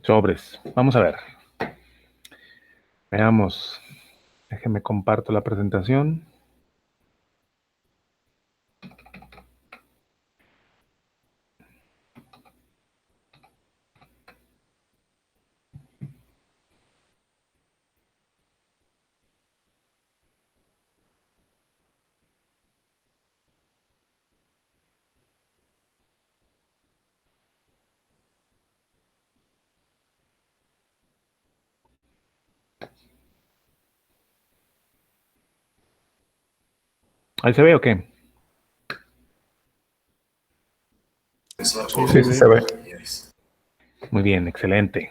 Sobres. Vamos a ver. Veamos. Déjenme comparto la presentación. ¿Ahí se ve o qué? Sí, se ve. Muy bien, excelente.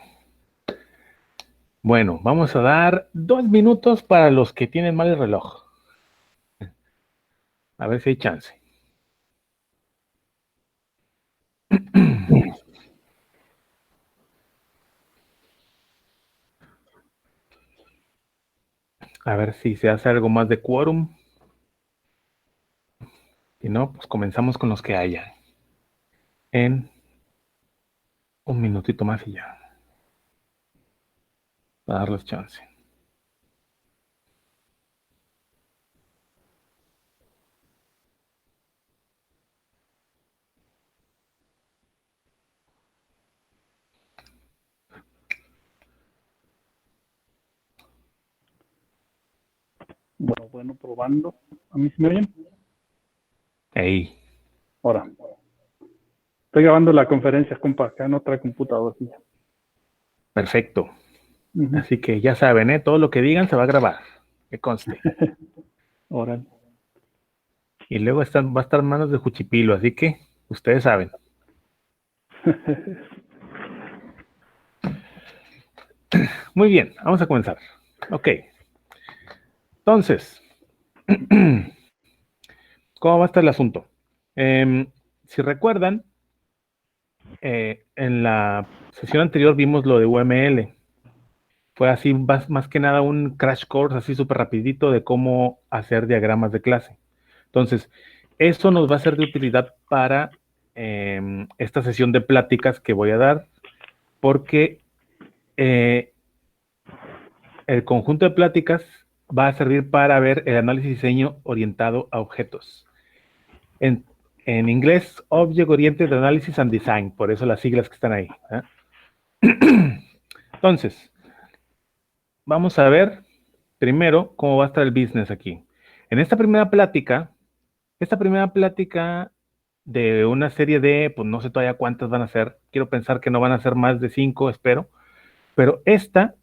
Bueno, vamos a dar 2 minutos para los que tienen mal el reloj. A ver si hay chance. A ver si se hace algo más de quórum. Si no, pues comenzamos con los que haya. En un minutito más y ya. Para darles chance. Bueno, probando. ¿A mí se me oyen? Ey. Ahora. Estoy grabando la conferencia, compa, acá en otra computadora. Perfecto. Así que ya saben, todo lo que digan se va a grabar. Que conste. Ahora. Y luego va a estar en manos de Juchipilo, así que ustedes saben. Muy bien, vamos a comenzar. Ok. Entonces, ¿cómo va a estar el asunto? Si recuerdan, en la sesión anterior vimos lo de UML. Fue así, más que nada un crash course así súper rapidito de cómo hacer diagramas de clase. Entonces, eso nos va a ser de utilidad para esta sesión de pláticas que voy a dar, porque el conjunto de pláticas va a servir para ver el análisis y diseño orientado a objetos. En inglés, Object Oriented Analysis and Design, por eso las siglas que están ahí. Entonces, vamos a ver primero cómo va a estar el business aquí. En esta primera plática de una serie de, pues no sé todavía cuántas van a ser, quiero pensar que no van a ser más de 5, espero, pero esta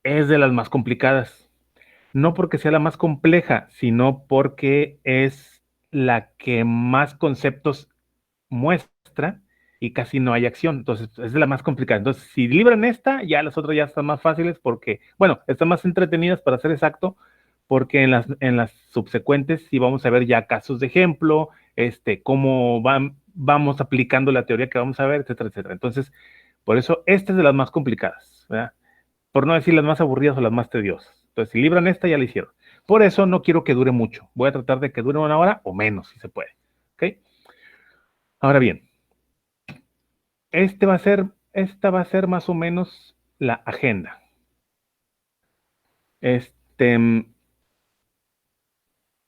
es de las más complicadas. No porque sea la más compleja, sino porque es la que más conceptos muestra y casi no hay acción. Entonces, es de la más complicada. Entonces, si libran esta, ya las otras ya están más fáciles porque, bueno, están más entretenidas para ser exacto, porque en las subsecuentes sí vamos a ver ya casos de ejemplo, cómo vamos aplicando la teoría que vamos a ver, etcétera, etcétera. Entonces, por eso, esta es de las más complicadas, ¿verdad? Por no decir las más aburridas o las más tediosas. Entonces, si libran esta, ya la hicieron. Por eso no quiero que dure mucho. Voy a tratar de que dure 1 hora o menos, si se puede. ¿Ok? Ahora bien, esta va a ser más o menos la agenda.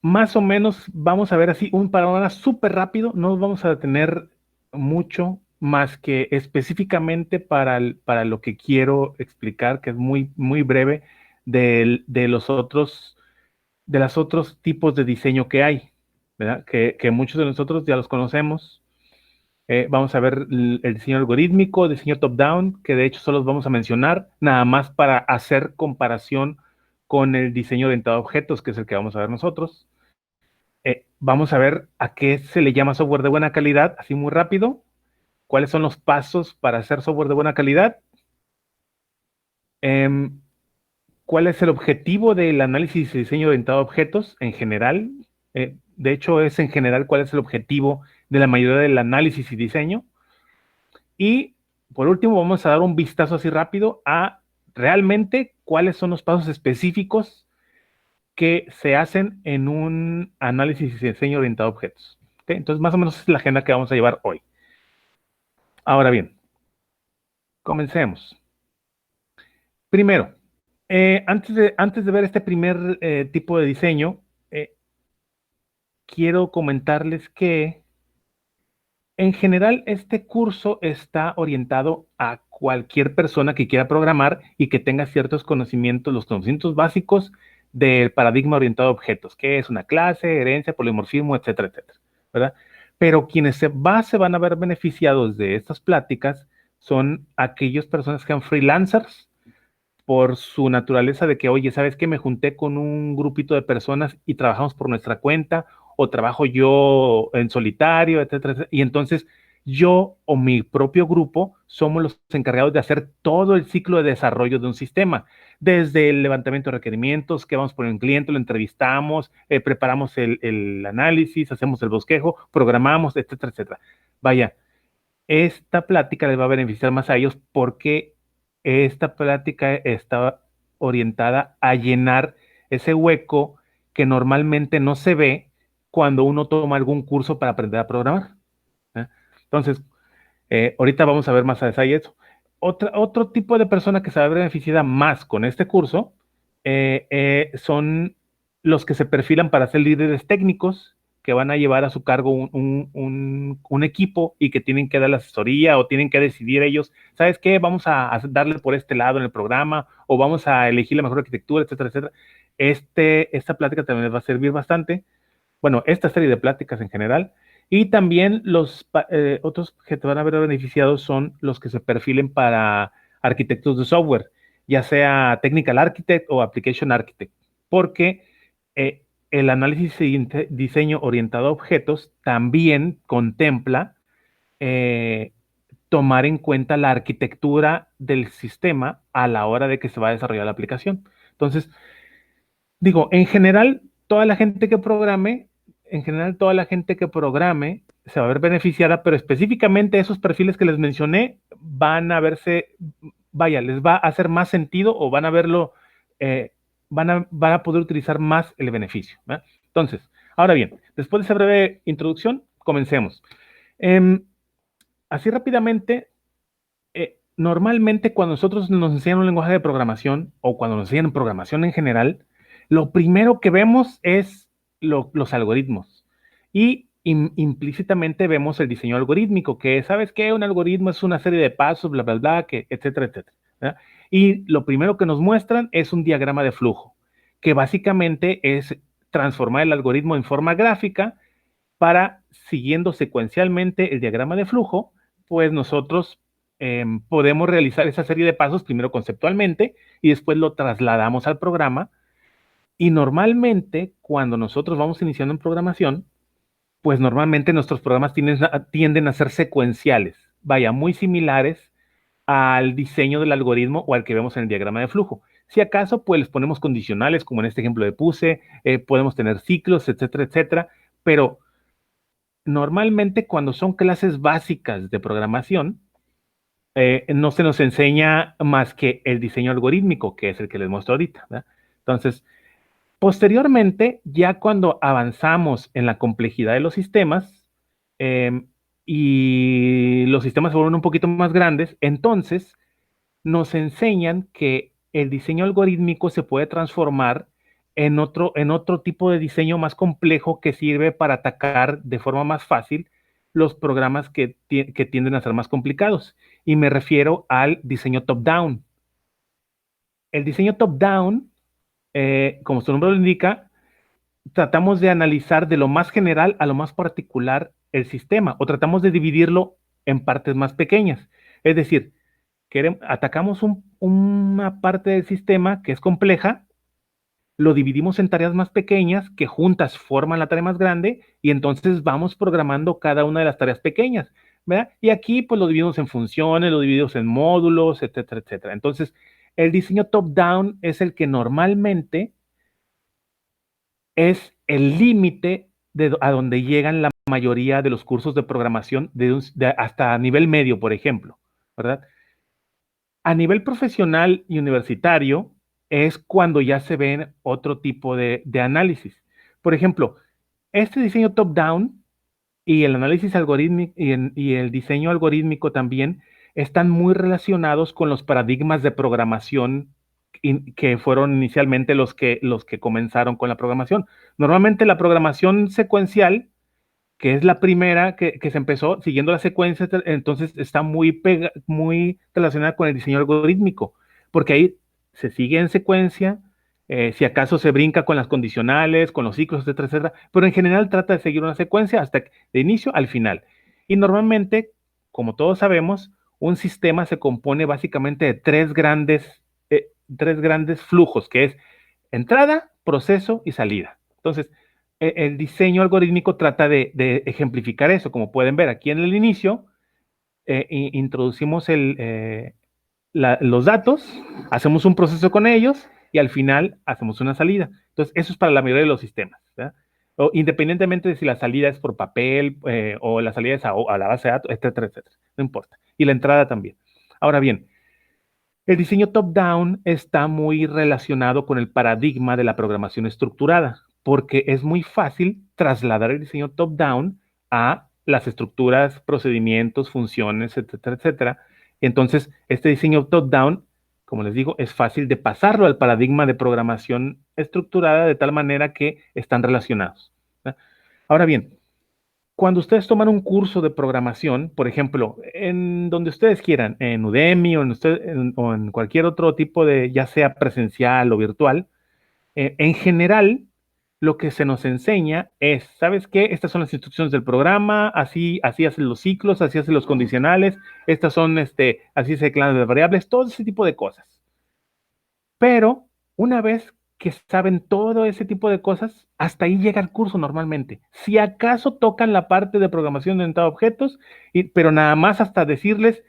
Más o menos vamos a ver así un panorama súper rápido, no nos vamos a detener mucho más que específicamente para lo que quiero explicar, que es muy, muy breve, de los otros tipos de diseño que hay, ¿verdad? Que muchos de nosotros ya los conocemos. Vamos a ver el diseño algorítmico, diseño top-down, que de hecho solo los vamos a mencionar, nada más para hacer comparación con el diseño orientado a objetos, que es el que vamos a ver nosotros. Vamos a ver a qué se le llama software de buena calidad, así muy rápido. ¿Cuáles son los pasos para hacer software de buena calidad? ¿Cuál es el objetivo del análisis y diseño orientado a objetos en general? De hecho, es en general cuál es el objetivo de la mayoría del análisis y diseño. Y por último, vamos a dar un vistazo así rápido a realmente cuáles son los pasos específicos que se hacen en un análisis y diseño orientado a objetos. ¿Okay? Entonces, más o menos es la agenda que vamos a llevar hoy. Ahora bien, Comencemos. Primero, antes de ver este primer tipo de diseño, quiero comentarles que en general este curso está orientado a cualquier persona que quiera programar y que tenga ciertos conocimientos, los conocimientos básicos del paradigma orientado a objetos, que es una clase, herencia, polimorfismo, etcétera, etcétera, ¿verdad? Pero quienes se van a ver beneficiados de estas pláticas son aquellas personas que sean freelancers por su naturaleza de que, oye, ¿sabes qué? Me junté con un grupito de personas y trabajamos por nuestra cuenta, o trabajo yo en solitario, etcétera, etcétera. Y entonces yo o mi propio grupo somos los encargados de hacer todo el ciclo de desarrollo de un sistema, desde el levantamiento de requerimientos, que vamos por un cliente, lo entrevistamos, preparamos el análisis, hacemos el bosquejo, programamos, etcétera, etcétera. Vaya, esta plática les va a beneficiar más a ellos porque esta plática está orientada a llenar ese hueco que normalmente no se ve cuando uno toma algún curso para aprender a programar. ¿Eh? Entonces, ahorita vamos a ver más a detalle eso. Otro tipo de persona que se va a ver beneficiada más con este curso son los que se perfilan para ser líderes técnicos que van a llevar a su cargo un equipo y que tienen que dar la asesoría o tienen que decidir ellos, ¿sabes qué? Vamos a darle por este lado en el programa o vamos a elegir la mejor arquitectura, etcétera, etcétera. Esta plática también les va a servir bastante. Bueno, esta serie de pláticas en general. Y también los otros que te van a ver beneficiados son los que se perfilen para arquitectos de software, ya sea Technical Architect o Application Architect, porque el análisis y diseño orientado a objetos también contempla tomar en cuenta la arquitectura del sistema a la hora de que se va a desarrollar la aplicación. Entonces, digo, en general toda la gente que programe se va a ver beneficiada, pero específicamente esos perfiles que les mencioné van a verse, vaya, les va a hacer más sentido o van a verlo, van a poder utilizar más el beneficio, ¿verdad? Entonces, ahora bien, después de esa breve introducción, comencemos. Así rápidamente, normalmente cuando nosotros nos enseñan un lenguaje de programación o cuando nos enseñan programación en general, lo primero que vemos es los algoritmos y implícitamente vemos el diseño algorítmico, que sabes que un algoritmo es una serie de pasos, bla, bla, bla, que, etcétera, etcétera, ¿verdad? Y lo primero que nos muestran es un diagrama de flujo, que básicamente es transformar el algoritmo en forma gráfica para, siguiendo secuencialmente el diagrama de flujo, pues nosotros podemos realizar esa serie de pasos primero conceptualmente y después lo trasladamos al programa. Y normalmente, cuando nosotros vamos iniciando en programación, pues normalmente nuestros programas tienden a ser secuenciales, vaya, muy similares al diseño del algoritmo o al que vemos en el diagrama de flujo. Si acaso, pues les ponemos condicionales, como en este ejemplo de puse, podemos tener ciclos, etcétera, etcétera, pero normalmente cuando son clases básicas de programación, no se nos enseña más que el diseño algorítmico, que es el que les muestro ahorita, ¿verdad? Entonces, posteriormente, ya cuando avanzamos en la complejidad de los sistemas y los sistemas se vuelven un poquito más grandes, entonces nos enseñan que el diseño algorítmico se puede transformar en otro tipo de diseño más complejo que sirve para atacar de forma más fácil los programas que tienden a ser más complicados. Y me refiero al diseño top-down. El diseño top-down, como su nombre lo indica, tratamos de analizar de lo más general a lo más particular el sistema o tratamos de dividirlo en partes más pequeñas. Es decir, atacamos una parte del sistema que es compleja, lo dividimos en tareas más pequeñas que juntas forman la tarea más grande y entonces vamos programando cada una de las tareas pequeñas, ¿verdad? Y aquí pues lo dividimos en funciones, lo dividimos en módulos, etcétera, etcétera. Entonces, el diseño top-down es el que normalmente es el límite a donde llegan la mayoría de los cursos de programación hasta nivel medio, por ejemplo, ¿verdad? A nivel profesional y universitario es cuando ya se ven otro tipo de análisis. Por ejemplo, este diseño top-down y el análisis algorítmico y el diseño algorítmico también están muy relacionados con los paradigmas de programación que fueron inicialmente los que comenzaron con la programación. Normalmente la programación secuencial, que es la primera que se empezó siguiendo la secuencia, entonces está muy relacionada con el diseño algorítmico, porque ahí se sigue en secuencia, si acaso se brinca con las condicionales, con los ciclos, etcétera, etcétera, pero en general trata de seguir una secuencia hasta de inicio al final. Y normalmente, como todos sabemos, un sistema se compone básicamente de tres grandes flujos, que es entrada, proceso y salida. Entonces, el diseño algorítmico trata de ejemplificar eso. Como pueden ver aquí en el inicio, introducimos los datos, hacemos un proceso con ellos y al final hacemos una salida. Entonces, eso es para la mayoría de los sistemas, ¿verdad? O, independientemente de si la salida es por papel o la salida es a la base de datos, etcétera, etcétera. No importa. Y la entrada también. Ahora bien, el diseño top-down está muy relacionado con el paradigma de la programación estructurada, porque es muy fácil trasladar el diseño top-down a las estructuras, procedimientos, funciones, etcétera, etcétera. Entonces, este diseño top-down, como les digo, es fácil de pasarlo al paradigma de programación estructurada de tal manera que están relacionados, ¿verdad? Ahora bien, cuando ustedes toman un curso de programación, por ejemplo, en donde ustedes quieran, en Udemy o en cualquier otro tipo de, ya sea presencial o virtual, en general, lo que se nos enseña es, ¿sabes qué? Estas son las instrucciones del programa, así hacen los ciclos, así hacen los condicionales, estas son, así se declaran las variables, todo ese tipo de cosas. Pero una vez que saben todo ese tipo de cosas, hasta ahí llega el curso normalmente. Si acaso tocan la parte de programación orientada a objetos, pero nada más hasta decirles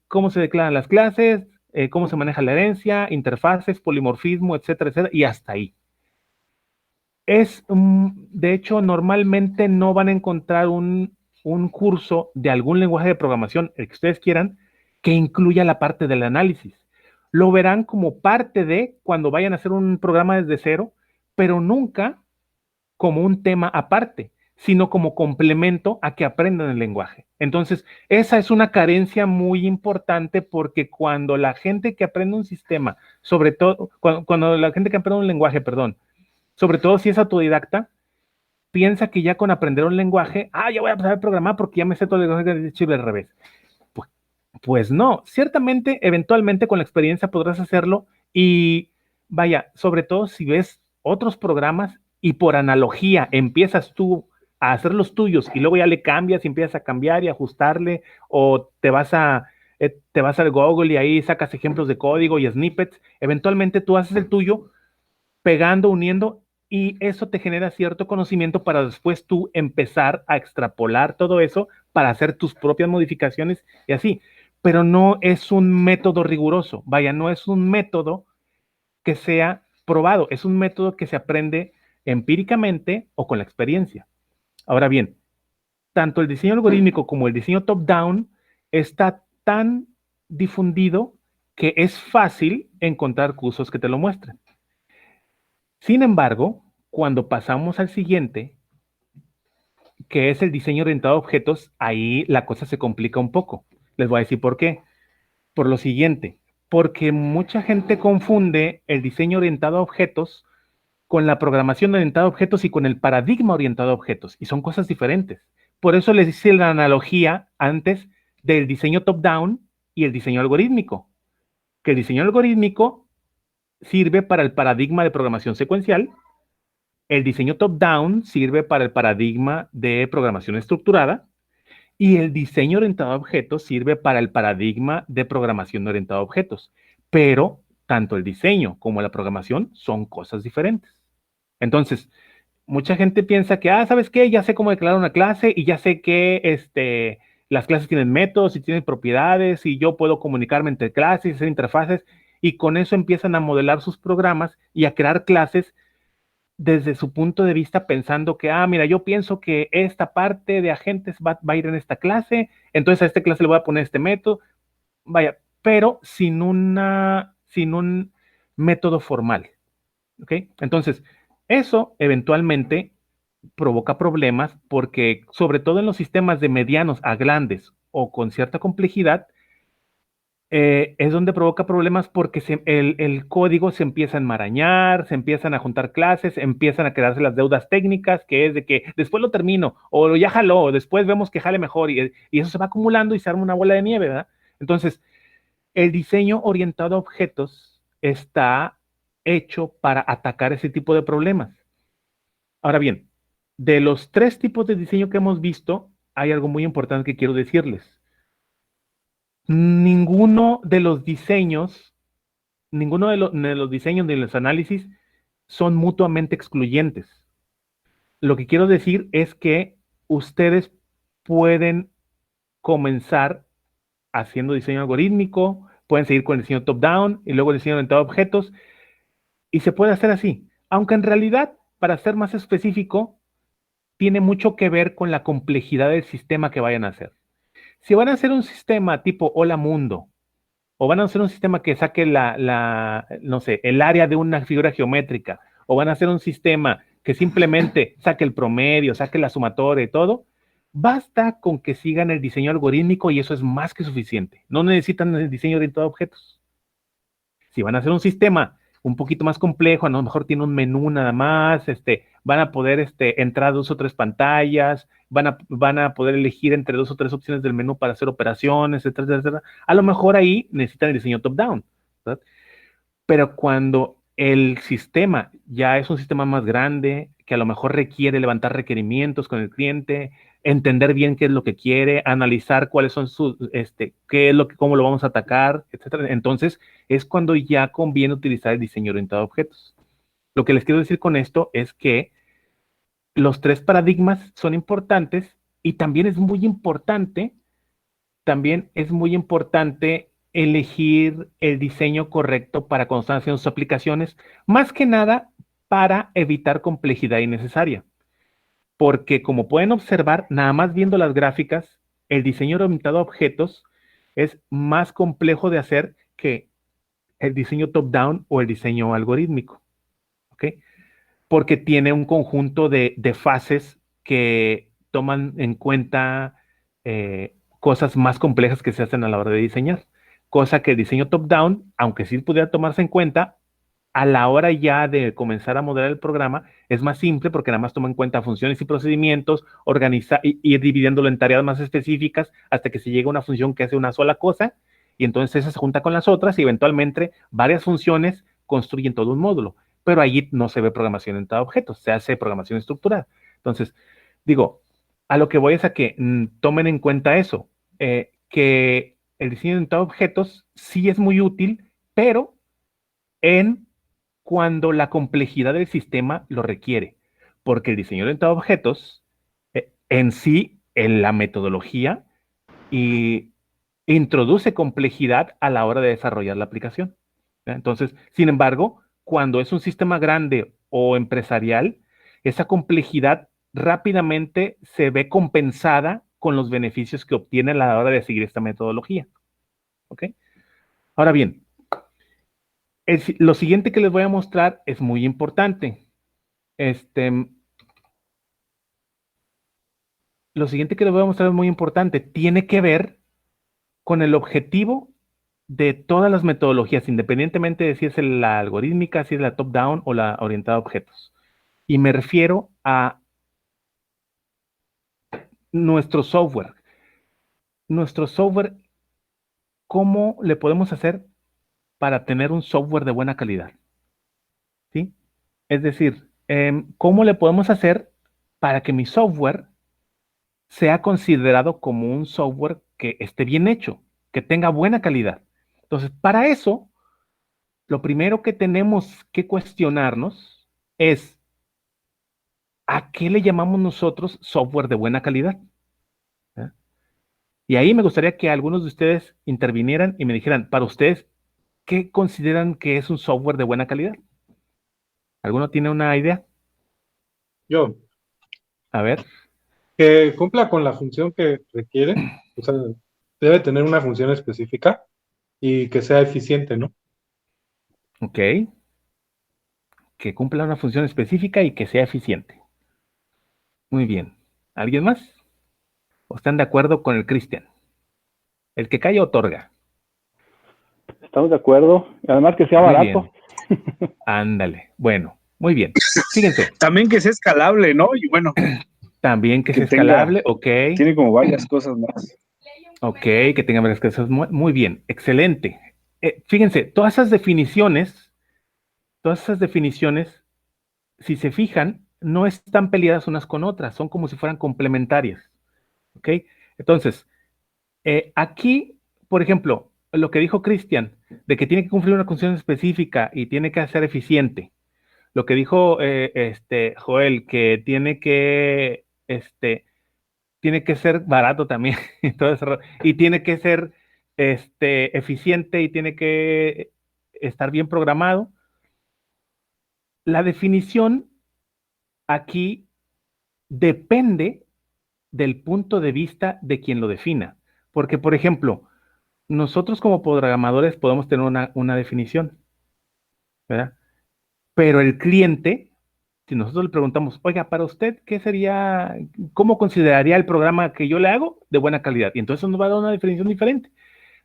cómo se declaran las clases, cómo se maneja la herencia, interfaces, polimorfismo, etcétera, etcétera, y hasta ahí. De hecho, normalmente no van a encontrar un curso de algún lenguaje de programación, el que ustedes quieran, que incluya la parte del análisis. Lo verán como parte de cuando vayan a hacer un programa desde cero, pero nunca como un tema aparte, sino como complemento a que aprendan el lenguaje. Entonces, esa es una carencia muy importante porque cuando la gente que aprende un sistema, sobre todo, cuando la gente que aprende un lenguaje, perdón, sobre todo si es autodidacta, piensa que ya con aprender un lenguaje, ya voy a pasar a programar porque ya me sé todo el lenguaje de chile al revés. Pues no, ciertamente, eventualmente con la experiencia podrás hacerlo y vaya, sobre todo si ves otros programas y por analogía empiezas tú a hacer los tuyos y luego ya le cambias y empiezas a cambiar y ajustarle o te vas al Google y ahí sacas ejemplos de código y snippets, eventualmente tú haces el tuyo pegando, uniendo, y eso te genera cierto conocimiento para después tú empezar a extrapolar todo eso para hacer tus propias modificaciones y así. Pero no es un método riguroso, vaya, no es un método que sea probado, es un método que se aprende empíricamente o con la experiencia. Ahora bien, tanto el diseño algorítmico como el diseño top-down está tan difundido que es fácil encontrar cursos que te lo muestren. Sin embargo, cuando pasamos al siguiente, que es el diseño orientado a objetos, ahí la cosa se complica un poco. Les voy a decir por qué. Por lo siguiente, porque mucha gente confunde el diseño orientado a objetos con la programación orientada a objetos y con el paradigma orientado a objetos, y son cosas diferentes. Por eso les hice la analogía antes del diseño top-down y el diseño algorítmico, que el diseño algorítmico sirve para el paradigma de programación secuencial. El diseño top-down sirve para el paradigma de programación estructurada y el diseño orientado a objetos sirve para el paradigma de programación orientada a objetos. Pero tanto el diseño como la programación son cosas diferentes. Entonces, mucha gente piensa que, ¿sabes qué? Ya sé cómo declarar una clase y ya sé que las clases tienen métodos y tienen propiedades y yo puedo comunicarme entre clases y hacer interfaces y con eso empiezan a modelar sus programas y a crear clases desde su punto de vista pensando que, mira, yo pienso que esta parte de agentes va a ir en esta clase, entonces a esta clase le voy a poner este método, vaya, pero sin un método formal, ¿ok? Entonces, eso eventualmente provoca problemas porque, sobre todo en los sistemas de medianos a grandes o con cierta complejidad, es donde provoca problemas porque el código se empieza a enmarañar, se empiezan a juntar clases, empiezan a crearse las deudas técnicas, que es de que después lo termino, o ya jaló, o después vemos que jale mejor, y eso se va acumulando y se arma una bola de nieve, ¿verdad? Entonces, el diseño orientado a objetos está hecho para atacar ese tipo de problemas. Ahora bien, de los 3 tipos de diseño que hemos visto, hay algo muy importante que quiero decirles. Ninguno de los diseños, ninguno de los diseños de los análisis son mutuamente excluyentes. Lo que quiero decir es que ustedes pueden comenzar haciendo diseño algorítmico, pueden seguir con el diseño top-down y luego el diseño orientado a objetos, y se puede hacer así. Aunque en realidad, para ser más específico, tiene mucho que ver con la complejidad del sistema que vayan a hacer. Si van a hacer un sistema tipo Hola Mundo, o van a hacer un sistema que saque no sé, el área de una figura geométrica, o van a hacer un sistema que simplemente saque el promedio, saque la sumatoria y todo, basta con que sigan el diseño algorítmico y eso es más que suficiente. No necesitan el diseño orientado a objetos. Si van a hacer un sistema un poquito más complejo, a lo mejor tiene un menú nada más, van a poder entrar a 2 o 3 pantallas, van a poder elegir entre 2 o 3 opciones del menú para hacer operaciones, etcétera, etcétera. A lo mejor ahí necesitan el diseño top-down, ¿verdad? Pero cuando el sistema ya es un sistema más grande, que a lo mejor requiere levantar requerimientos con el cliente, entender bien qué es lo que quiere, analizar cuáles son sus, qué es lo que, cómo lo vamos a atacar, etcétera. Entonces, es cuando ya conviene utilizar el diseño orientado a objetos. Lo que les quiero decir con esto es que los 3 paradigmas son importantes y también es muy importante elegir el diseño correcto para cuando están haciendo sus aplicaciones, más que nada para evitar complejidad innecesaria. Porque como pueden observar, nada más viendo las gráficas, el diseño orientado a objetos es más complejo de hacer que el diseño top-down o el diseño algorítmico. ¿Ok? Porque tiene un conjunto de fases que toman en cuenta cosas más complejas que se hacen a la hora de diseñar. Cosa que el diseño top-down, aunque sí pudiera tomarse en cuenta, a la hora ya de comenzar a modelar el programa, es más simple porque nada más toma en cuenta funciones y procedimientos, organiza y ir dividiéndolo en tareas más específicas hasta que se llegue a una función que hace una sola cosa y entonces esa se junta con las otras y eventualmente varias funciones construyen todo un módulo. Pero allí no se ve programación orientada a objetos, se hace programación estructurada. Entonces, digo, a lo que voy es a que tomen en cuenta eso, que el diseño orientado a objetos sí es muy útil, pero en cuando la complejidad del sistema lo requiere, porque el diseño orientado a objetos en sí, en la metodología, y introduce complejidad a la hora de desarrollar la aplicación. Entonces, sin embargo, cuando es un sistema grande o empresarial, esa complejidad rápidamente se ve compensada con los beneficios que obtiene a la hora de seguir esta metodología. ¿Ok? Ahora bien, lo siguiente que les voy a mostrar es muy importante. Lo siguiente que les voy a mostrar es muy importante. Tiene que ver con el objetivo de todas las metodologías, independientemente de si es la algorítmica, si es la top-down o la orientada a objetos. Y me refiero a nuestro software. Nuestro software, ¿cómo le podemos hacer para tener un software de buena calidad? ¿Sí? Es decir, ¿cómo le podemos hacer para que mi software sea considerado como un software que esté bien hecho, que tenga buena calidad? Entonces, para eso, lo primero que tenemos que cuestionarnos es, ¿a qué le llamamos nosotros software de buena calidad? ¿Eh? Y ahí me gustaría que algunos de ustedes intervinieran y me dijeran, para ustedes, ¿qué consideran que es un software de buena calidad? ¿Alguno tiene una idea? Yo, A ver, que cumpla con la función que requiere, o sea, debe tener una función específica y que sea eficiente, ¿no? ok, que cumpla una función específica y que sea eficiente. Muy bien. ¿Alguien más? ¿O están de acuerdo con el Cristian? El que calla otorga. Estamos de acuerdo. Además que sea Muy barato. bien. Ándale. Bueno, muy bien. Fíjense, También que sea escalable, ¿no? Y bueno, también que que sea escalable, tenga- ok. tiene como varias cosas más. Ok, que tenga varias cosas. Muy bien, excelente. Fíjense, todas esas definiciones, si se fijan, no están peleadas unas con otras, son como si fueran complementarias. ¿Ok? Entonces, aquí, por ejemplo, lo que dijo Cristian, de que tiene que cumplir una función específica y tiene que ser eficiente. Lo que dijo Joel, que tiene que ser barato también, y todo eso, y tiene que ser eficiente y tiene que estar bien programado. La definición aquí depende del punto de vista de quien lo defina. Porque, por ejemplo, nosotros como programadores podemos tener una definición, ¿verdad? Pero el cliente, si nosotros le preguntamos, oiga, para usted, ¿qué sería, cómo consideraría el programa que yo le hago de buena calidad? Y entonces nos va a dar una definición diferente,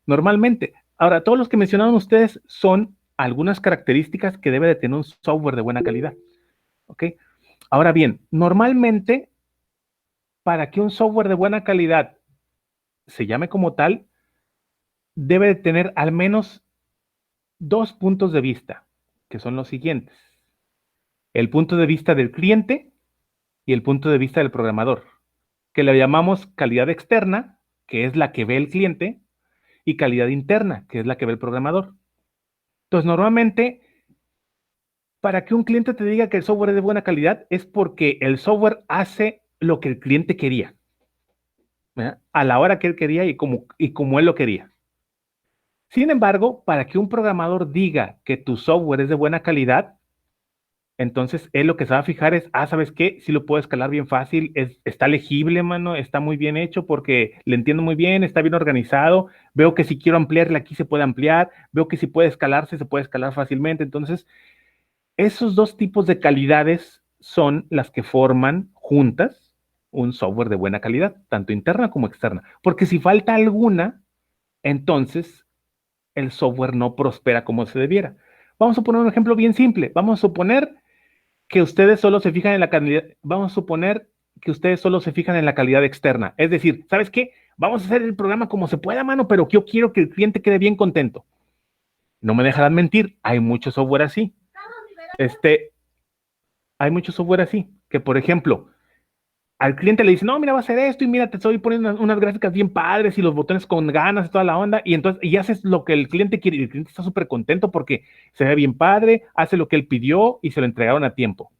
normalmente. Ahora, todos los que mencionaron ustedes son algunas características que debe de tener un software de buena calidad, ¿ok? Ahora bien, normalmente, para que un software de buena calidad se llame como tal, debe de tener al menos dos puntos de vista, que son los siguientes. El punto de vista del cliente y el punto de vista del programador, que le llamamos calidad externa, que es la que ve el cliente, y calidad interna, que es la que ve el programador. Entonces, normalmente, para que un cliente te diga que el software es de buena calidad, es porque el software hace lo que el cliente quería, ¿verdad? A la hora que él quería y como él lo quería. Sin embargo, para que un programador diga que tu software es de buena calidad, entonces él lo que se va a fijar es, ¿sabes qué? Si lo puedo escalar bien fácil, está legible, mano, está muy bien hecho porque le entiendo muy bien, está bien organizado, veo que si quiero ampliarle aquí se puede ampliar, veo que si puede escalarse, se puede escalar fácilmente. Entonces, esos dos tipos de calidades son las que forman juntas un software de buena calidad, tanto interna como externa. Porque si falta alguna, entonces el software no prospera como se debiera. Vamos a poner un ejemplo bien simple. Vamos a suponer que ustedes solo se fijan en la calidad, vamos a suponer que ustedes solo se fijan en la calidad externa. Es decir, ¿sabes qué? Vamos a hacer el programa como se pueda, mano, pero yo quiero que el cliente quede bien contento. No me dejarán mentir, hay mucho software así. Hay mucho software así, que por ejemplo, al cliente le dice, no, mira, va a hacer esto y mira, te estoy poniendo unas gráficas bien padres y los botones con ganas y toda la onda, y entonces, y haces lo que el cliente quiere, y el cliente está súper contento porque se ve bien padre, hace lo que él pidió y se lo entregaron a tiempo.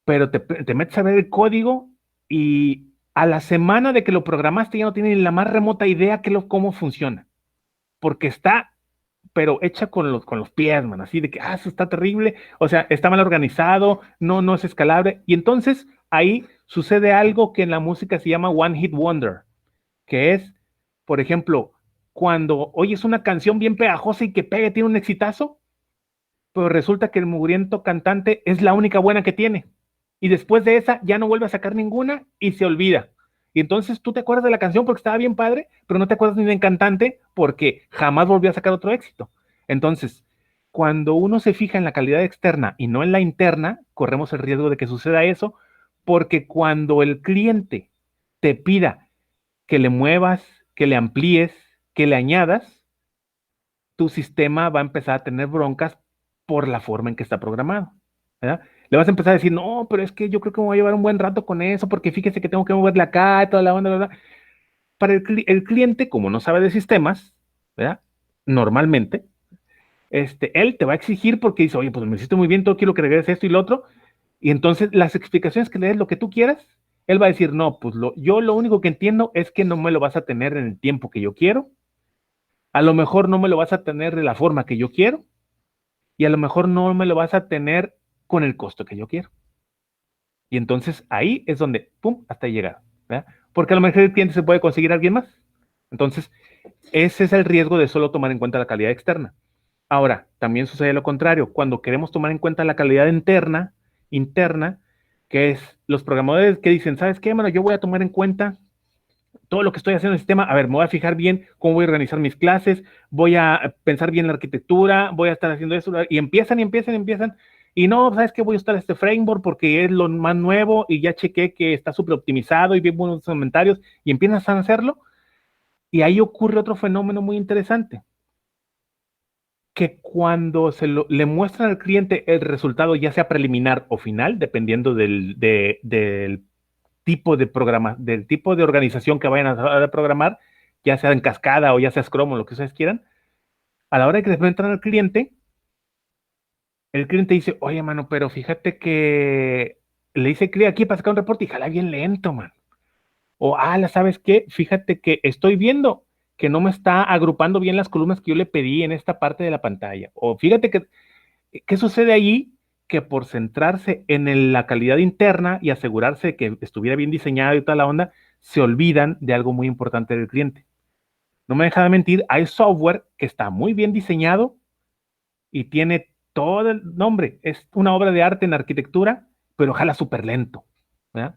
Pero te metes a ver el código y a la semana de que lo programaste ya no tiene ni la más remota idea cómo funciona, porque está, pero hecha con los pies, man, así de que, eso está terrible, o sea, está mal organizado, no es escalable, y entonces ahí sucede algo que en la música se llama One Hit Wonder, que es, por ejemplo, cuando oyes una canción bien pegajosa y que pega, tiene un exitazo, pero resulta que el mugriento cantante es la única buena que tiene. Y después de esa ya no vuelve a sacar ninguna y se olvida. Y entonces tú te acuerdas de la canción porque estaba bien padre, pero no te acuerdas ni del cantante porque jamás volvió a sacar otro éxito. Entonces, cuando uno se fija en la calidad externa y no en la interna, corremos el riesgo de que suceda eso, porque cuando el cliente te pida que le muevas, que le amplíes, que le añadas, tu sistema va a empezar a tener broncas por la forma en que está programado, ¿verdad? Le vas a empezar a decir, no, pero es que yo creo que me voy a llevar un buen rato con eso, porque fíjese que tengo que moverle acá y toda la onda, ¿verdad? Para el cliente, como no sabe de sistemas, ¿verdad? Normalmente, él te va a exigir porque dice, oye, pues me hiciste muy bien, todo quiero que regreses esto y lo otro, y entonces las explicaciones que le des lo que tú quieras, él va a decir, no, pues yo lo único que entiendo es que no me lo vas a tener en el tiempo que yo quiero, a lo mejor no me lo vas a tener de la forma que yo quiero, y a lo mejor no me lo vas a tener con el costo que yo quiero. Y entonces ahí es donde, pum, hasta llegar, ¿verdad? Porque a lo mejor el cliente se puede conseguir a alguien más. Entonces, ese es el riesgo de solo tomar en cuenta la calidad externa. Ahora, también sucede lo contrario. Cuando queremos tomar en cuenta la calidad interna, que es los programadores que dicen, ¿sabes qué, mano? Yo voy a tomar en cuenta todo lo que estoy haciendo en el sistema, a ver, me voy a fijar bien cómo voy a organizar mis clases, voy a pensar bien la arquitectura, voy a estar haciendo eso, y empiezan, y no, ¿sabes qué? Voy a usar este framework porque es lo más nuevo y ya chequé que está súper optimizado y bien buenos comentarios, y empiezas a hacerlo, y ahí ocurre otro fenómeno muy interesante, que cuando le muestran al cliente el resultado, ya sea preliminar o final, dependiendo del tipo de programa, del tipo de organización que vayan a programar, ya sea en cascada o ya sea Scrum o lo que ustedes quieran, a la hora de que les presentan al cliente, el cliente dice, oye, mano, pero fíjate que le hice clic aquí para sacar un reporte y jala bien lento, man. O, ¿sabes qué? Fíjate que estoy viendo que no me está agrupando bien las columnas que yo le pedí en esta parte de la pantalla. O fíjate que, ¿qué sucede ahí? Que por centrarse en la calidad interna y asegurarse de que estuviera bien diseñado y toda la onda, se olvidan de algo muy importante del cliente. No me deja de mentir, hay software que está muy bien diseñado y tiene todo el nombre, es una obra de arte en arquitectura, pero jala súper lento, ¿verdad?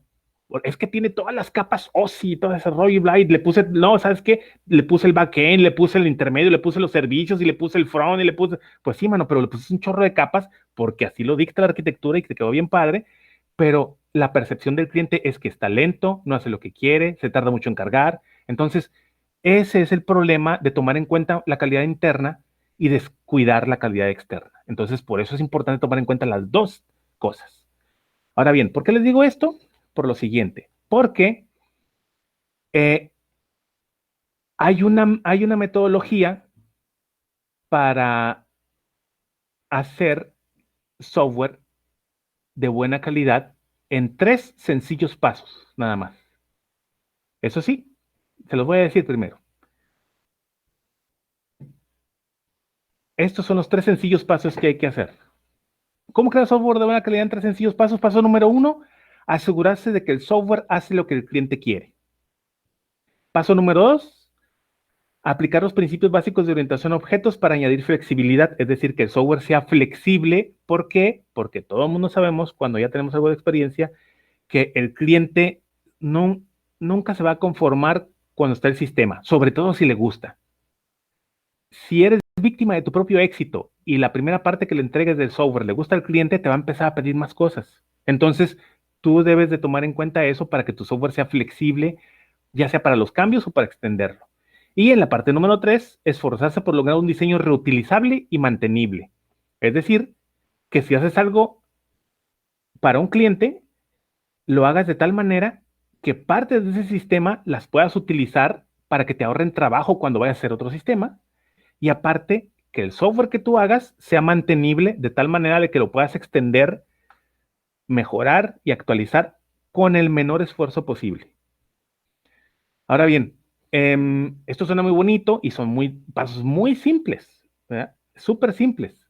Es que tiene todas las capas OSI, todo ese rollo y bla, y le puse, no, ¿sabes qué? Le puse el backend, le puse el intermedio, le puse los servicios y le puse el front y le puse, pues sí, mano, pero le puse un chorro de capas porque así lo dicta la arquitectura y te quedó bien padre, pero la percepción del cliente es que está lento, no hace lo que quiere, se tarda mucho en cargar. Entonces, ese es el problema de tomar en cuenta la calidad interna y descuidar la calidad externa. Entonces, por eso es importante tomar en cuenta las dos cosas. Ahora bien, ¿por qué les digo esto? Por lo siguiente, porque eh, hay una metodología para hacer software de buena calidad en 3 sencillos pasos, nada más. Eso sí, se los voy a decir primero. Estos son los 3 sencillos pasos que hay que hacer. ¿Cómo crear software de buena calidad en 3 sencillos pasos? Paso número 1, asegurarse de que el software hace lo que el cliente quiere. Paso número 2, aplicar los principios básicos de orientación a objetos para añadir flexibilidad, es decir, que el software sea flexible. ¿Por qué? Porque todo el mundo sabemos, cuando ya tenemos algo de experiencia, que el cliente nunca se va a conformar cuando está el sistema, sobre todo si le gusta. Si eres víctima de tu propio éxito y la primera parte que le entregues del software le gusta al cliente, te va a empezar a pedir más cosas. Entonces, tú debes de tomar en cuenta eso para que tu software sea flexible, ya sea para los cambios o para extenderlo. Y en la parte número 3, esforzarse por lograr un diseño reutilizable y mantenible. Es decir, que si haces algo para un cliente, lo hagas de tal manera que partes de ese sistema las puedas utilizar para que te ahorren trabajo cuando vayas a hacer otro sistema. Y aparte, que el software que tú hagas sea mantenible de tal manera de que lo puedas extender, mejorar y actualizar con el menor esfuerzo posible. Ahora bien, esto suena muy bonito y son pasos muy simples, ¿verdad? Súper simples.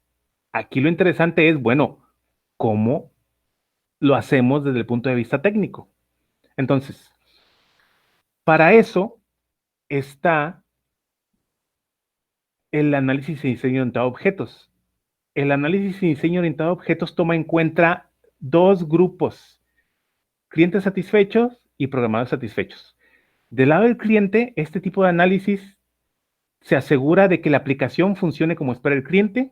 Aquí lo interesante es, bueno, ¿cómo lo hacemos desde el punto de vista técnico? Entonces, para eso está el análisis y diseño orientado a objetos. El análisis y diseño orientado a objetos toma en cuenta 2 grupos: clientes satisfechos y programadores satisfechos. Del lado del cliente, este tipo de análisis se asegura de que la aplicación funcione como espera el cliente,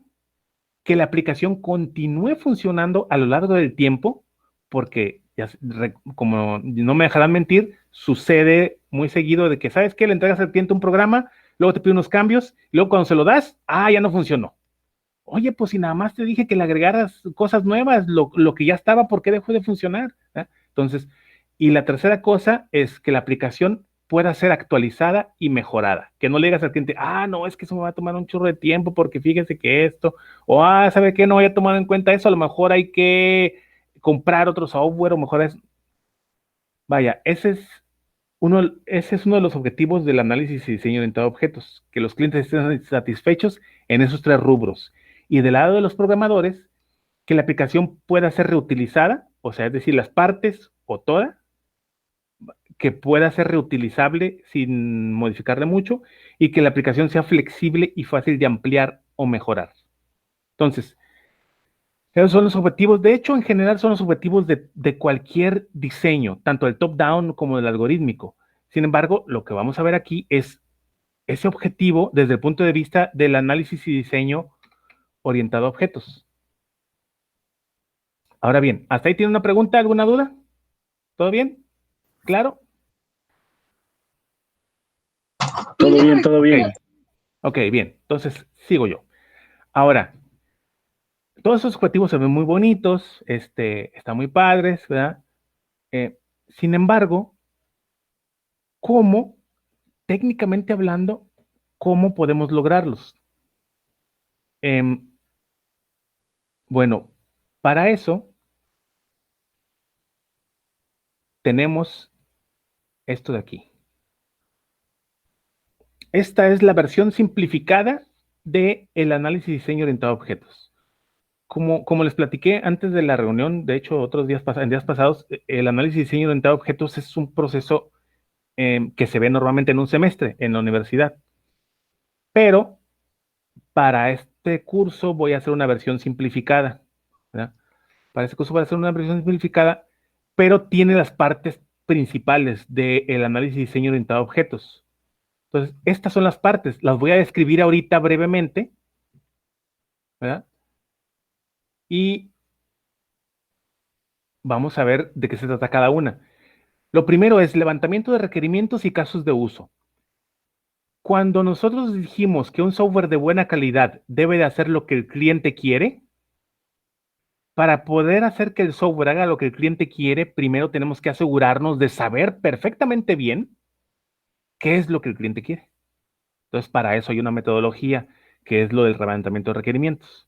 que la aplicación continúe funcionando a lo largo del tiempo, porque, como no me dejarán mentir, sucede muy seguido de que, ¿sabes qué? Le entregas al cliente un programa, luego te pide unos cambios, y luego cuando se lo das, ya no funcionó. Oye, pues si nada más te dije que le agregaras cosas nuevas, lo que ya estaba, ¿por qué dejó de funcionar? Entonces, y la tercera cosa es que la aplicación pueda ser actualizada y mejorada. Que no le digas al cliente, no, es que eso me va a tomar un chorro de tiempo porque fíjese que esto, o ¿sabe qué? No voy a tomar en cuenta eso, a lo mejor hay que comprar otro software o mejor es. Vaya, ese es uno de los objetivos del análisis y diseño orientado a objetos, que los clientes estén satisfechos en esos 3 rubros. Y del lado de los programadores, que la aplicación pueda ser reutilizada, o sea, es decir, las partes o toda, que pueda ser reutilizable sin modificarle mucho y que la aplicación sea flexible y fácil de ampliar o mejorar. Entonces, esos son los objetivos. De hecho, en general son los objetivos de cualquier diseño, tanto del top-down como del algorítmico. Sin embargo, lo que vamos a ver aquí es ese objetivo desde el punto de vista del análisis y diseño orientado a objetos. Ahora bien, ¿hasta ahí tiene una pregunta, alguna duda? ¿Todo bien? ¿Claro? Todo bien, todo bien. Ok, bien. Entonces, sigo yo. Ahora, todos esos objetivos se ven muy bonitos, están muy padres, ¿verdad? Sin embargo, ¿cómo, técnicamente hablando, cómo podemos lograrlos? Bueno, para eso tenemos esto de aquí. Esta es la versión simplificada del análisis y diseño orientado a objetos. Como les platiqué antes de la reunión, de hecho, en días pasados, el análisis y diseño orientado a objetos es un proceso que se ve normalmente en un semestre en la universidad. Pero para este curso voy a hacer una versión simplificada, ¿verdad? Para este curso voy a hacer una versión simplificada, pero tiene las partes principales del análisis y diseño orientado a objetos. Entonces, estas son las partes, las voy a describir ahorita brevemente, ¿verdad? Y vamos a ver de qué se trata cada una. Lo primero es levantamiento de requerimientos y casos de uso. Cuando nosotros dijimos que un software de buena calidad debe de hacer lo que el cliente quiere, para poder hacer que el software haga lo que el cliente quiere, primero tenemos que asegurarnos de saber perfectamente bien qué es lo que el cliente quiere. Entonces, para eso hay una metodología que es lo del levantamiento de requerimientos.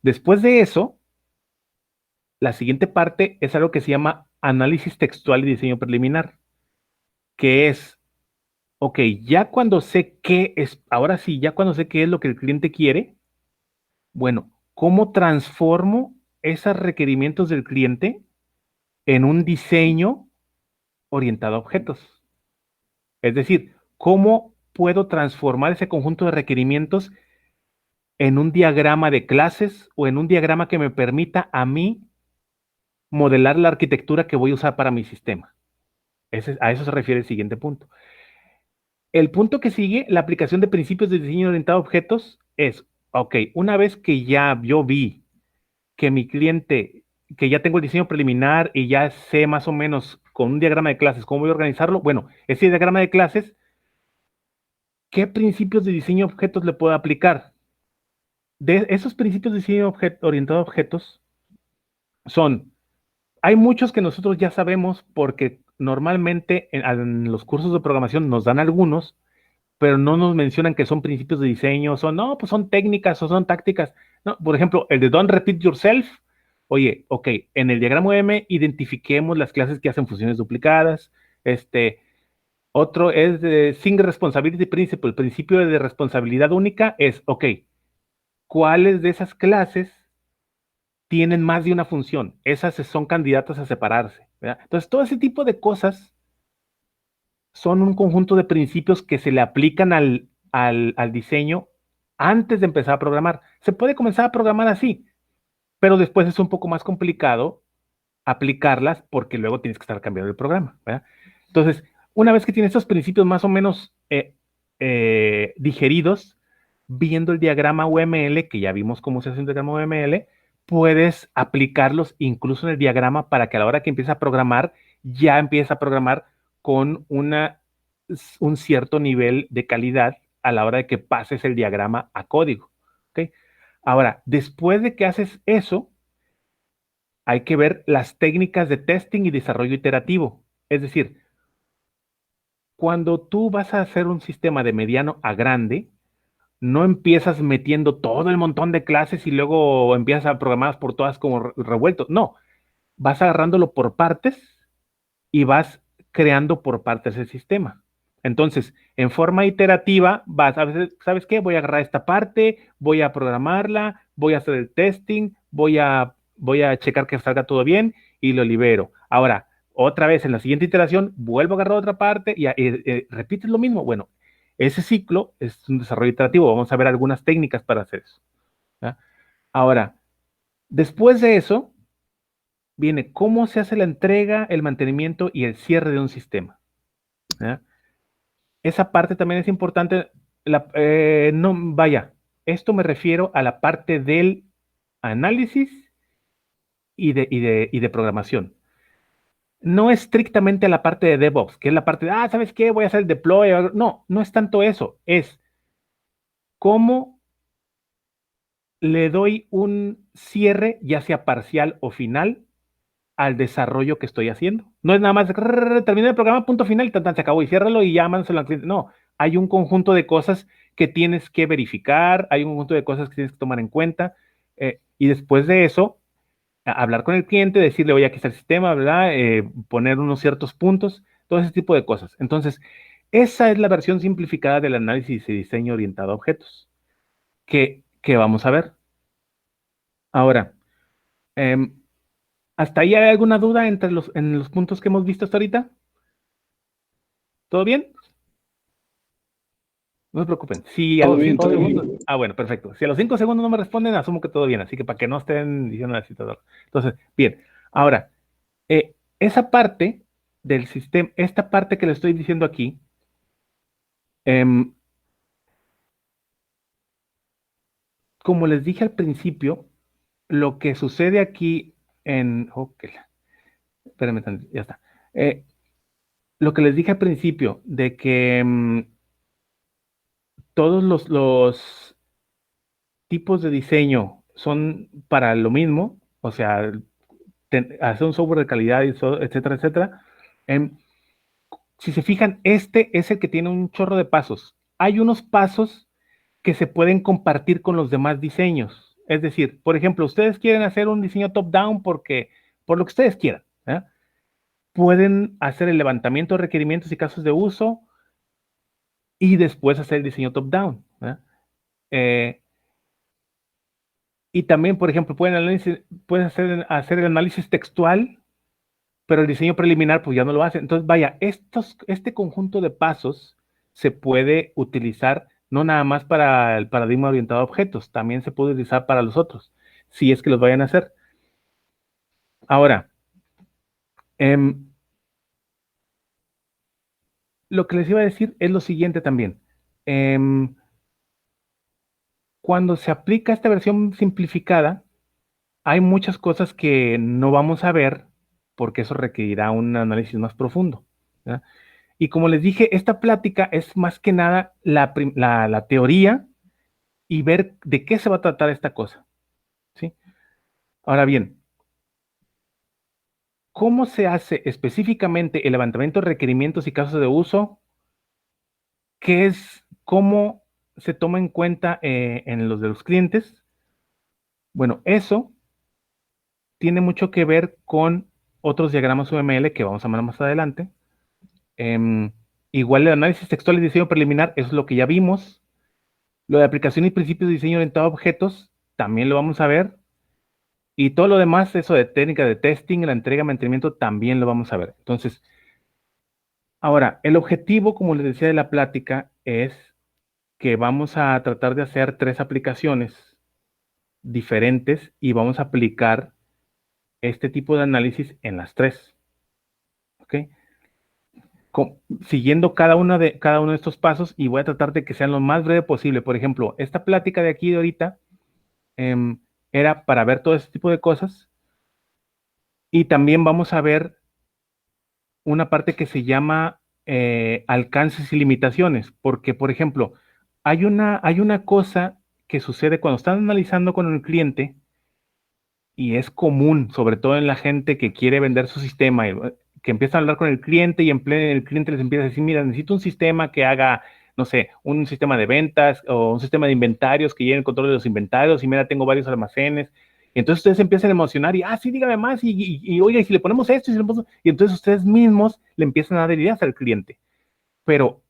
Después de eso, la siguiente parte es algo que se llama análisis textual y diseño preliminar, que es, ok, ya cuando sé qué es, ahora sí, ya cuando sé qué es lo que el cliente quiere, bueno, ¿cómo transformo esos requerimientos del cliente en un diseño orientado a objetos? Es decir, ¿cómo puedo transformar ese conjunto de requerimientos en un diagrama de clases o en un diagrama que me permita a mí modelar la arquitectura que voy a usar para mi sistema? A eso se refiere el siguiente punto. El punto que sigue, la aplicación de principios de diseño orientado a objetos, es, ok, una vez que ya yo vi que mi cliente, que ya tengo el diseño preliminar y ya sé más o menos con un diagrama de clases cómo voy a organizarlo, bueno, ese diagrama de clases, ¿qué principios de diseño de objetos le puedo aplicar? De esos principios de diseño orientado a objetos son, hay muchos que nosotros ya sabemos porque normalmente en los cursos de programación nos dan algunos, pero no nos mencionan que son principios de diseño, no, pues son técnicas o son tácticas. No, por ejemplo, el de Don't Repeat Yourself. Oye, ok, en el diagrama M identifiquemos las clases que hacen funciones duplicadas. Otro es de Single Responsibility Principle. El principio de responsabilidad única es, ok, ¿cuáles de esas clases tienen más de una función? Esas son candidatas a separarse, ¿verdad? Entonces, todo ese tipo de cosas son un conjunto de principios que se le aplican al diseño antes de empezar a programar. Se puede comenzar a programar así, pero después es un poco más complicado aplicarlas porque luego tienes que estar cambiando el programa, ¿verdad? Entonces, una vez que tienes estos principios más o menos digeridos, viendo el diagrama UML, que ya vimos cómo se hace un diagrama UML, puedes aplicarlos incluso en el diagrama para que a la hora que empieces a programar, ya empieces a programar con un cierto nivel de calidad a la hora de que pases el diagrama a código. ¿Okay? Ahora, después de que haces eso, hay que ver las técnicas de testing y desarrollo iterativo. Es decir, cuando tú vas a hacer un sistema de mediano a grande, no empiezas metiendo todo el montón de clases y luego empiezas a programar por todas como revuelto. No, vas agarrándolo por partes y vas creando por partes el sistema. Entonces, en forma iterativa, vas a veces, ¿sabes qué? Voy a agarrar esta parte, voy a programarla, voy a hacer el testing, voy a checar que salga todo bien y lo libero. Ahora, otra vez en la siguiente iteración, vuelvo a agarrar otra parte y repites lo mismo. Bueno, ese ciclo es un desarrollo iterativo. Vamos a ver algunas técnicas para hacer eso. ¿Ya? Ahora, después de eso, viene cómo se hace la entrega, el mantenimiento y el cierre de un sistema. ¿ya? Esa parte también es importante. No, vaya, esto me refiero a la parte del análisis y de programación. No estrictamente a la parte de DevOps, que es la parte de, ¿sabes qué? Voy a hacer el deploy. No, no es tanto eso. Es cómo le doy un cierre, ya sea parcial o final, al desarrollo que estoy haciendo. No es nada más, terminé el programa, punto final, tan, se acabó y ciérralo y ya mándaselo al cliente. No, hay un conjunto de cosas que tienes que verificar, hay un conjunto de cosas que tienes que tomar en cuenta, y después de eso, hablar con el cliente, decirle, oye, aquí está el sistema, ¿verdad? Poner unos ciertos puntos, todo ese tipo de cosas. Entonces, esa es la versión simplificada del análisis y diseño orientado a objetos, que vamos a ver. Ahora, em, ¿hasta ahí hay alguna duda en los puntos que hemos visto hasta ahorita? ¿Todo bien? No se preocupen. Si a Todo los bien, 5 todo bien. segundos. Bueno, perfecto. Si a los 5 segundos no me responden, asumo que todo bien. Así que para que no estén diciendo así todo. Entonces, bien. Ahora, esa parte del sistema, esta parte que le estoy diciendo aquí, em, como les dije al principio, lo que sucede aquí en. Ok, espérenme tantito, ya está. Lo que les dije al principio, de que todos los tipos de diseño son para lo mismo, o sea, hacer un software de calidad, etcétera, etcétera. Em, si se fijan, este es el que tiene un chorro de pasos. Hay unos pasos que se pueden compartir con los demás diseños. Es decir, por ejemplo, ustedes quieren hacer un diseño top-down por lo que ustedes quieran. Pueden hacer el levantamiento de requerimientos y casos de uso y después hacer el diseño top-down. Y también, por ejemplo, pueden hacer el análisis textual, pero el diseño preliminar pues ya no lo hacen. Entonces, vaya, este conjunto de pasos se puede utilizar no nada más para el paradigma orientado a objetos, también se puede utilizar para los otros, si es que los vayan a hacer. Ahora, lo que les iba a decir es lo siguiente también. Cuando se aplica esta versión simplificada, hay muchas cosas que no vamos a ver porque eso requerirá un análisis más profundo. ¿Ya? Y como les dije, esta plática es más que nada la teoría y ver de qué se va a tratar esta cosa. ¿Sí? Ahora bien, ¿cómo se hace específicamente el levantamiento de requerimientos y casos de uso? ¿Cómo se toma en cuenta en los de los clientes? Bueno, eso tiene mucho que ver con otros diagramas UML que vamos a ver más adelante. Igual el análisis textual y diseño preliminar es lo que ya vimos. Lo de aplicación y principios de diseño orientado a objetos también lo vamos a ver. Y todo lo demás, eso de técnica de testing, la entrega, mantenimiento, también lo vamos a ver. Entonces, ahora, el objetivo, como les decía de la plática, es que vamos a tratar de hacer 3 aplicaciones diferentes y vamos a aplicar este tipo de análisis en las 3. ¿Ok? Siguiendo cada uno de estos pasos y voy a tratar de que sean lo más breve posible. Por ejemplo, esta plática de aquí de ahorita era para ver todo este tipo de cosas y también vamos a ver una parte que se llama alcances y limitaciones, porque, por ejemplo, hay una cosa que sucede cuando están analizando con el cliente y es común, sobre todo en la gente que quiere vender su sistema, que empieza a hablar con el cliente y el cliente les empieza a decir, mira, necesito un sistema que haga, no sé, un sistema de ventas o un sistema de inventarios que lleve el control de los inventarios y mira, tengo varios almacenes. Y entonces ustedes empiezan a emocionar y, sí, dígame más y oiga, y si le ponemos esto y entonces ustedes mismos le empiezan a dar ideas al cliente. Pero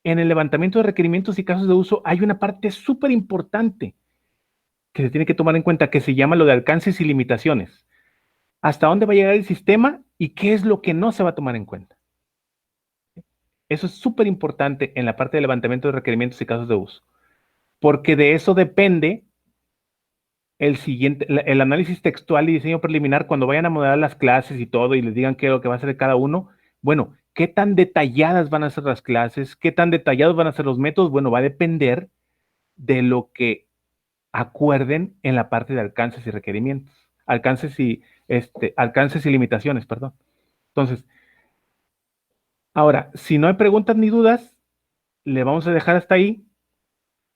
en el levantamiento de requerimientos y casos de uso hay una parte súper importante que se tiene que tomar en cuenta, que se llama lo de alcances y limitaciones. ¿Hasta dónde va a llegar el sistema y qué es lo que no se va a tomar en cuenta? Eso es súper importante en la parte de levantamiento de requerimientos y casos de uso, porque de eso depende el análisis textual y diseño preliminar cuando vayan a modelar las clases y todo y les digan qué es lo que va a hacer cada uno, Bueno, ¿qué tan detalladas van a ser las clases? ¿Qué tan detallados van a ser los métodos? Bueno, va a depender de lo que acuerden en la parte de alcances y requerimientos. Alcances y limitaciones, perdón. Entonces, ahora, si no hay preguntas ni dudas, le vamos a dejar hasta ahí.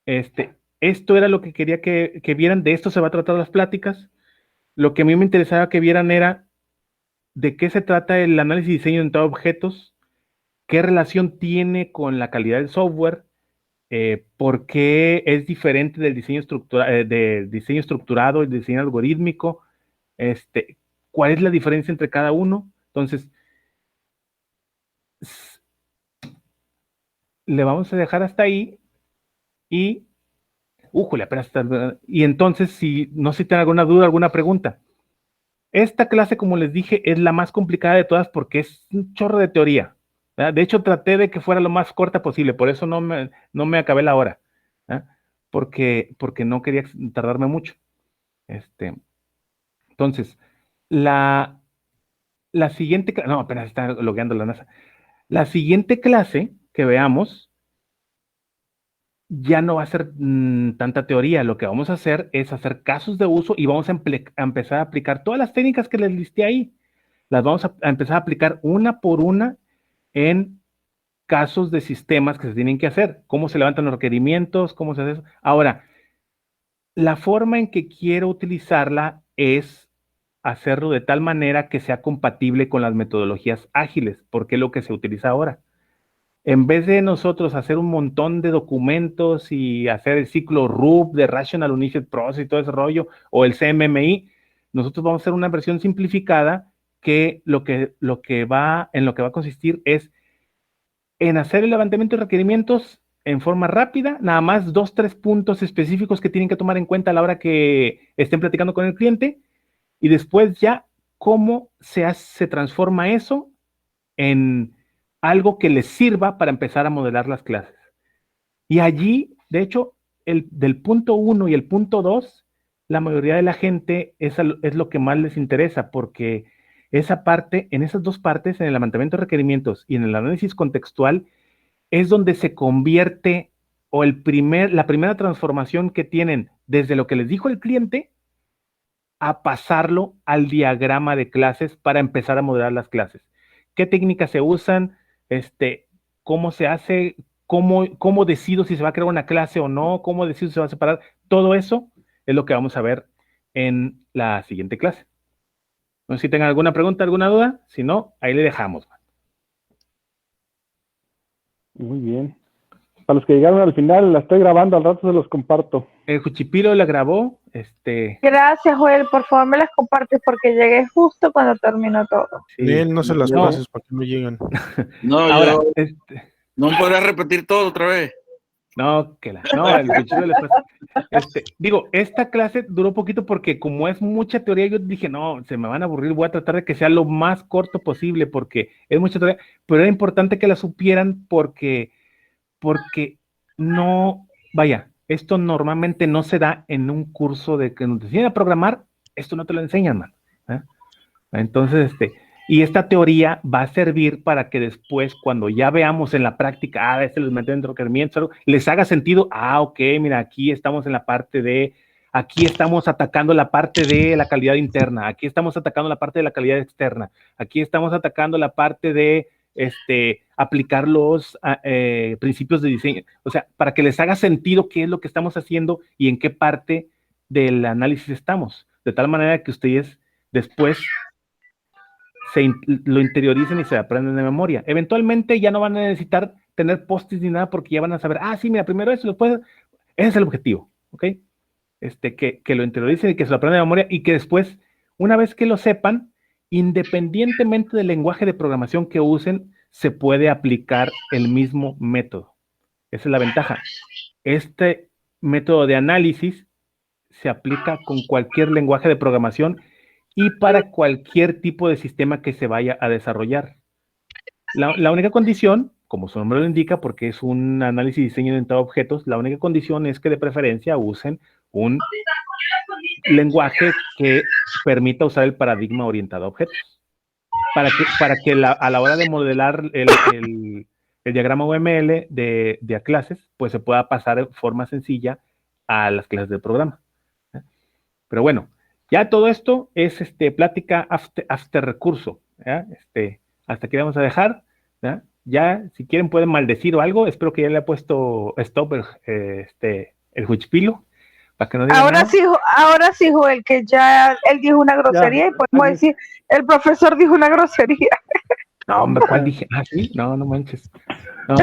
Esto era lo que quería que vieran, de esto se va a tratar las pláticas. Lo que a mí me interesaba que vieran era de qué se trata el análisis y diseño de objetos, qué relación tiene con la calidad del software, por qué es diferente del diseño estructurado y diseño algorítmico, cuál es la diferencia entre cada uno. Entonces, le vamos a dejar hasta ahí y, y entonces, si no sé si tienen alguna duda, alguna pregunta. Esta clase, como les dije, es la más complicada de todas porque es un chorro de teoría, ¿verdad? De hecho, traté de que fuera lo más corta posible, por eso no me acabé la hora, ¿verdad? Porque no quería tardarme mucho. Entonces, la siguiente, no, apenas está logueando la NASA. La siguiente clase que veamos ya no va a ser tanta teoría. Lo que vamos a hacer es hacer casos de uso y vamos a empezar a aplicar todas las técnicas que les listé ahí. Las vamos a empezar a aplicar una por una en casos de sistemas que se tienen que hacer. Cómo se levantan los requerimientos, cómo se hace eso. Ahora, la forma en que quiero utilizarla es hacerlo de tal manera que sea compatible con las metodologías ágiles, porque es lo que se utiliza ahora. En vez de nosotros hacer un montón de documentos y hacer el ciclo RUP de Rational Unified Process y todo ese rollo, o el CMMI, nosotros vamos a hacer una versión simplificada que en lo que va a consistir es en hacer el levantamiento de requerimientos en forma rápida, nada más 2, 3 puntos específicos que tienen que tomar en cuenta a la hora que estén platicando con el cliente, y después ya cómo se transforma eso en algo que les sirva para empezar a modelar las clases. Y allí, de hecho, del punto 1 y el punto 2, la mayoría de la gente es lo que más les interesa, porque esa parte, en esas dos partes, en el levantamiento de requerimientos y en el análisis contextual, es donde se convierte o la primera transformación que tienen desde lo que les dijo el cliente a pasarlo al diagrama de clases para empezar a modelar las clases. ¿Qué técnicas se usan? ¿Cómo se hace? ¿Cómo decido si se va a crear una clase o no? ¿Cómo decido si se va a separar? Todo eso es lo que vamos a ver en la siguiente clase. No sé si tengan alguna pregunta, alguna duda. Si no, ahí le dejamos. Muy bien. Para los que llegaron al final, la estoy grabando, al rato se los comparto. El Juchipiro la grabó. Gracias, Joel. Por favor, me las compartes porque llegué justo cuando terminó todo. Sí. Él no se las pases para que no lleguen. No, Ahora, no podrás repetir todo otra vez. No, el Juchipiro les pasa. Digo, esta clase duró poquito porque como es mucha teoría, yo dije, no, se me van a aburrir, voy a tratar de que sea lo más corto posible porque es mucha teoría, pero era importante que la supieran porque no, vaya, esto normalmente no se da en un curso de que nos enseñan a programar, esto no te lo enseñan, man. Entonces, y esta teoría va a servir para que después, cuando ya veamos en la práctica, les meten dentro de requerimientos, les haga sentido, ok, mira, aquí estamos en la parte de, aquí estamos atacando la parte de la calidad interna, aquí estamos atacando la parte de la calidad externa, aquí estamos atacando la parte de aplicar los principios de diseño, o sea, para que les haga sentido qué es lo que estamos haciendo y en qué parte del análisis estamos, de tal manera que ustedes después lo interioricen y se aprenden de memoria. Eventualmente ya no van a necesitar tener post-its ni nada porque ya van a saber, sí, mira, primero eso, después, ese es el objetivo, ¿ok? Que lo interioricen y que se lo aprendan de memoria y que después, una vez que lo sepan, independientemente del lenguaje de programación que usen, se puede aplicar el mismo método. Esa es la ventaja. Este método de análisis se aplica con cualquier lenguaje de programación y para cualquier tipo de sistema que se vaya a desarrollar. La única condición, como su nombre lo indica, porque es un análisis y diseño orientado a objetos, la única condición es que de preferencia usen un lenguaje que permita usar el paradigma orientado a objetos. para que a la hora de modelar el diagrama UML de a clases, pues se pueda pasar de forma sencilla a las clases del programa. Pero bueno, ya todo esto es plática after recurso. ¿Ya? Hasta aquí vamos a dejar. ¿Ya? Ya, si quieren pueden maldecir o algo. Espero que ya le ha puesto stop el Huichpilo. Para que no digan Ahora nada. sí, Joel, que ya él dijo una grosería y podemos decir, el profesor dijo una grosería. No, hombre, ¿cuál dije? Ah, sí, no manches. No,